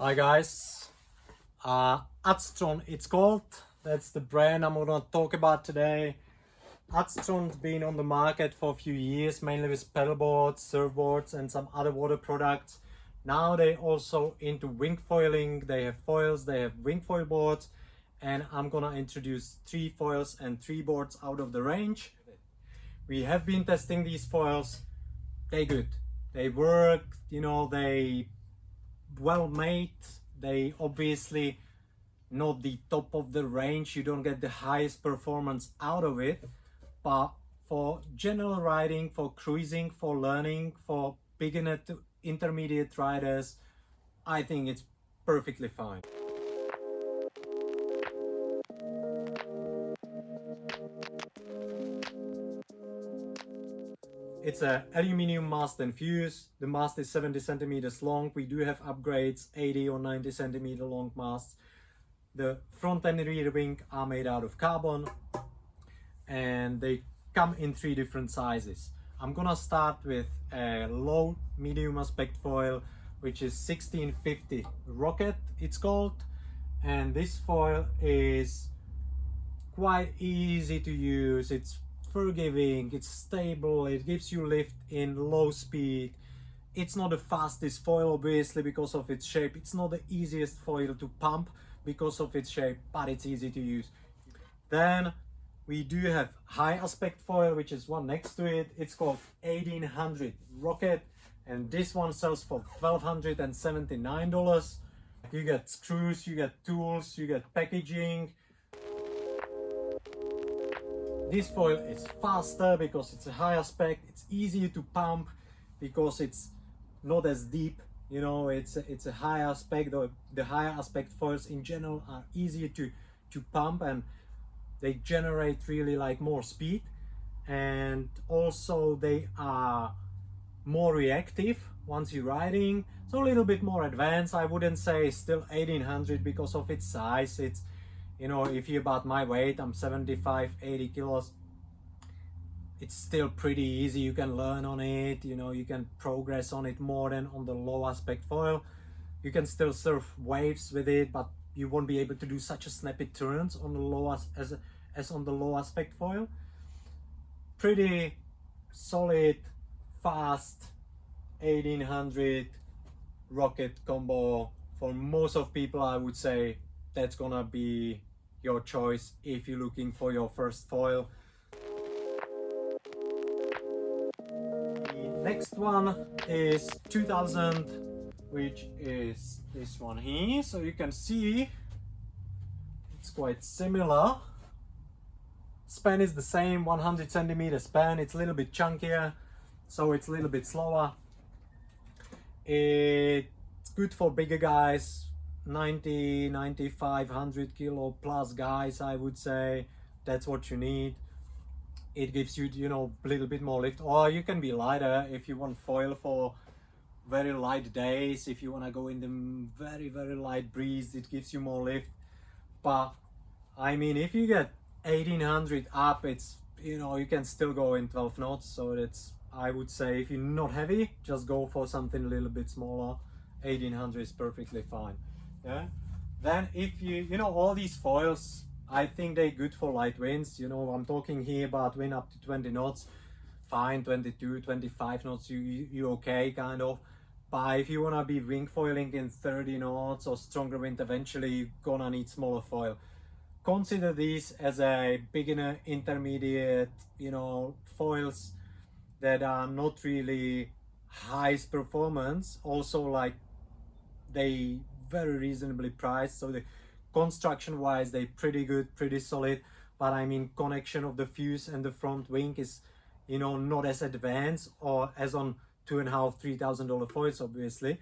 Hi guys, Aztron it's called. That's the brand I'm gonna talk about today. Aztron's been on the market for a few years, mainly with paddleboards, surfboards and some other water products. Now they also into wing foiling. They have foils, they have wing foil boards, and I'm gonna introduce 3 foils and 3 boards out of the range. We have been testing these foils. They good. They work, they well made. They obviously not the top of the range, you don't get the highest performance out of it, but for general riding, for cruising, for learning, for beginner to intermediate riders, I think it's perfectly fine. It's a aluminium mast and fuse. The mast is 70 centimeters long. We do have upgrades, 80 or 90 centimeter long masts. The front and rear wing are made out of carbon and they come in 3 different sizes. I'm gonna start with a low medium aspect foil, which is 1650 Rocket it's called, and this foil is quite easy to use. It's forgiving, it's stable, it gives you lift in low speed. It's not the fastest foil obviously because of its shape. It's not the easiest foil to pump because of its shape, but it's easy to use. Then we do have high aspect foil, which is one next to it. It's called 1800 Rocket, and this one sells for $1,279. You get screws, you get tools, you get packaging. This foil is faster because it's a high aspect. It's easier to pump because it's not as deep. It's a high aspect. The higher aspect foils in general are easier to pump, and they generate really like more speed, and also they are more reactive once you're riding, so a little bit more advanced. I wouldn't say still 1800 because of its size. It's, if you're about my weight, I'm 75-80 kilos, it's still pretty easy. You can learn on it, you can progress on it more than on the low aspect foil. You can still surf waves with it, but you won't be able to do such a snappy turns on the low as on the low aspect foil. Pretty solid, fast 1800 Rocket combo. For most of people, I would say that's gonna be your choice if you're looking for your first foil. The next one is 2000, which is this one here. So you can see it's quite similar. Span is the same, 100 centimeter span. It's a little bit chunkier, so it's a little bit slower. It's good for bigger guys, 90, 95, 100 kilo plus guys, I would say. That's what you need. It gives you, a little bit more lift. Or you can be lighter if you want foil for very light days. If you want to go in the very, very light breeze, it gives you more lift. But I mean, if you get 1800 up, it's, you can still go in 12 knots. So that's, I would say, if you're not heavy, just go for something a little bit smaller. 1800 is perfectly fine. Yeah. Then if all these foils, I think they're good for light winds. I'm talking here about wind up to 20 knots, fine, 22, 25 knots, you okay, kind of. But if you want to be wing foiling in 30 knots or stronger wind, eventually you're gonna need smaller foil. Consider these as a beginner, intermediate, foils that are not really highest performance. Also, like, they very reasonably priced, so the construction wise they're pretty good, pretty solid, but I mean, connection of the fuse and the front wing is, not as advanced or as on $2,500-3,000 foils obviously,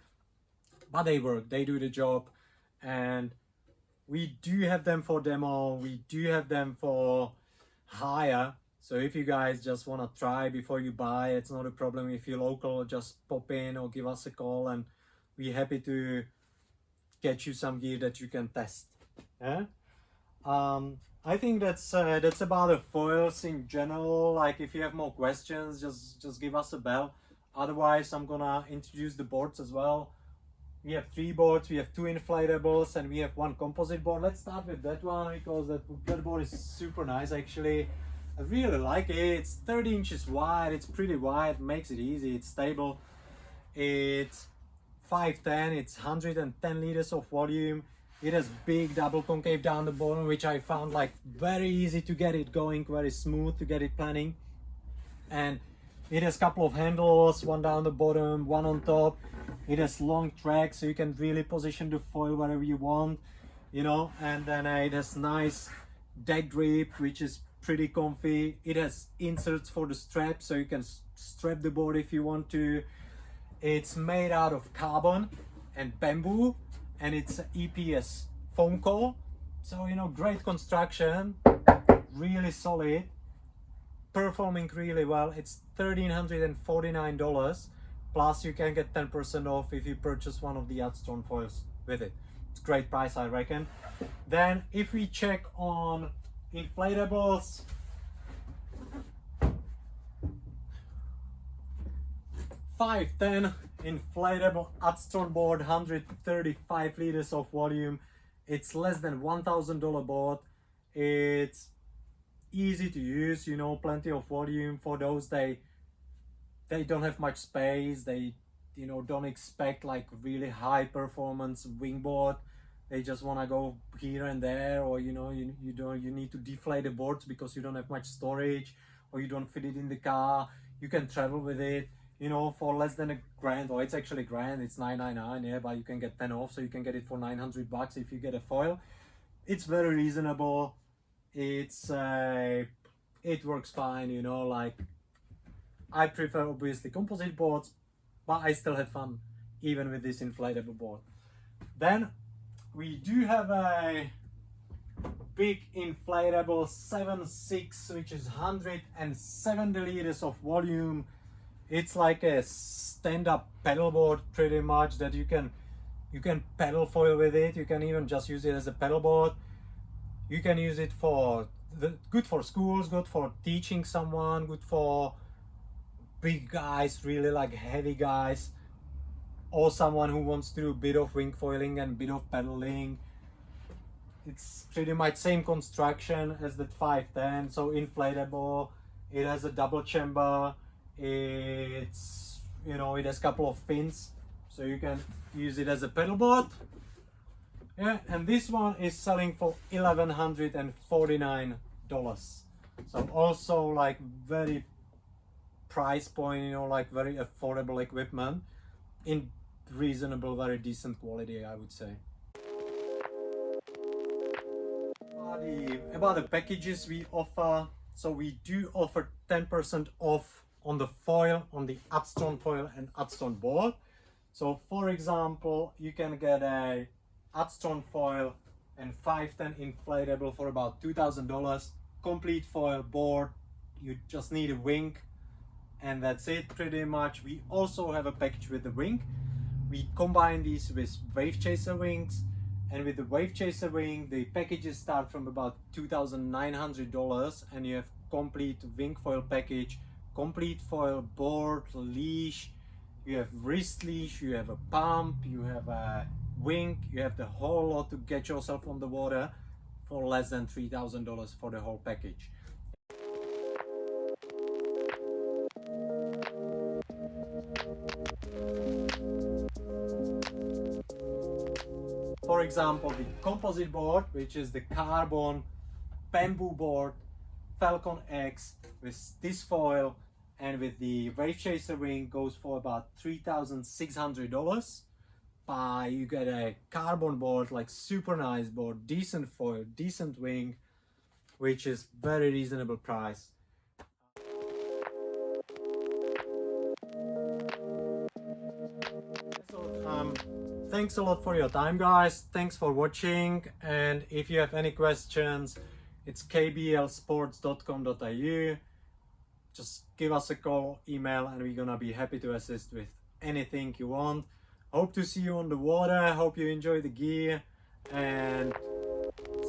but they work, they do the job. And we do have them for demo, we do have them for hire. So if you guys just want to try before you buy, it's not a problem. If you're local, just pop in or give us a call and we're happy to get you some gear that you can test. Yeah. I think that's about the foils in general. Like, if you have more questions, just give us a bell. Otherwise, I'm gonna introduce the boards as well. We have 3 boards, we have 2 inflatables, and we have 1 composite board. Let's start with that one because that board is super nice actually. I really like it. It's 30 inches wide, it's pretty wide, makes it easy, it's stable. It's 510, it's 110 liters of volume. It has big double concave down the bottom, which I found like very easy to get it going, very smooth to get it planning. And it has a couple of handles, one down the bottom, one on top. It has long tracks, so you can really position the foil wherever you want, you know. And then it has nice deck grip, which is pretty comfy. It has inserts for the strap, so you can strap the board if you want to. It's made out of carbon and bamboo, and it's EPS foam core, so you know, great construction, really solid, performing really well. It's $1,349, plus you can get 10% off if you purchase one of the Aztron foils with it. It's a great price, I reckon. Then if we check on inflatables, $510 inflatable Aztron board, 135 liters of volume. It's less than $1,000 board. It's easy to use, you know, plenty of volume. For those they don't have much space, they, you know, don't expect like really high performance wingboard. They just want to go here and there, or you know, you need to deflate the boards because you don't have much storage, or you don't fit it in the car. You can travel with it, you know, for less than $1,000, or it's actually $1,000, it's $999, yeah, but you can get 10 off, so you can get it for $900 if you get a foil. It's very reasonable. It's it works fine, you know. Like, I prefer obviously composite boards, but I still had fun even with this inflatable board. Then we do have a big inflatable 7.6, which is 170 liters of volume. It's like a stand-up pedal board pretty much, that you can pedal foil with it. You can even just use it as a pedal board. You can use it for good for schools, good for teaching someone, good for big guys, really like heavy guys, or someone who wants to do a bit of wing foiling and a bit of pedaling. It's pretty much same construction as that 510, so inflatable. It has a double chamber. It's, you know, it has a couple of fins, so you can use it as a pedal board. Yeah, and this one is selling for $1,149. So also like very price point, you know, like very affordable equipment in reasonable, very decent quality, I would say. About the packages we offer, so we do offer 10% off on the foil, on the Aztron foil and Aztron board. So for example, you can get a Aztron foil and 510 inflatable for about $2,000. Complete foil board, you just need a wing, and that's it pretty much. We also have a package with the wing. We combine these with wave chaser wings, and with the wave chaser wing the packages start from about $2,900, and you have complete wing foil package, complete foil board, leash, you have wrist leash, you have a pump, you have a wing, you have the whole lot to get yourself on the water for less than $3,000 for the whole package. For example, the composite board, which is the carbon bamboo board Falcon X with this foil and with the wave chaser wing, goes for about $3,600. You get a carbon board, like super nice board, decent foil, decent wing, which is very reasonable price. So thanks a lot for your time, guys. Thanks for watching, and if you have any questions, it's kblsports.com.au. just give us a call, email, and we're gonna be happy to assist with anything you want. Hope to see you on the water. Hope you enjoy the gear, and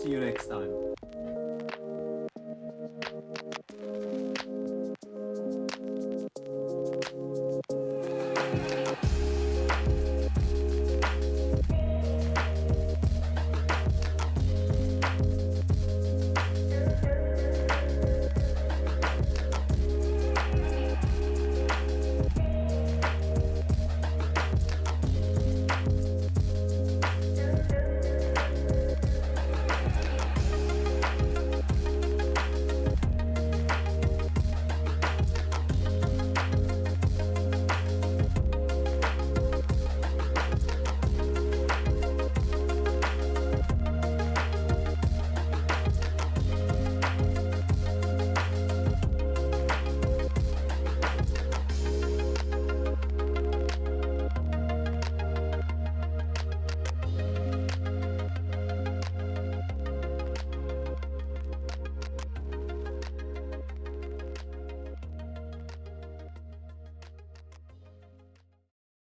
see you next time.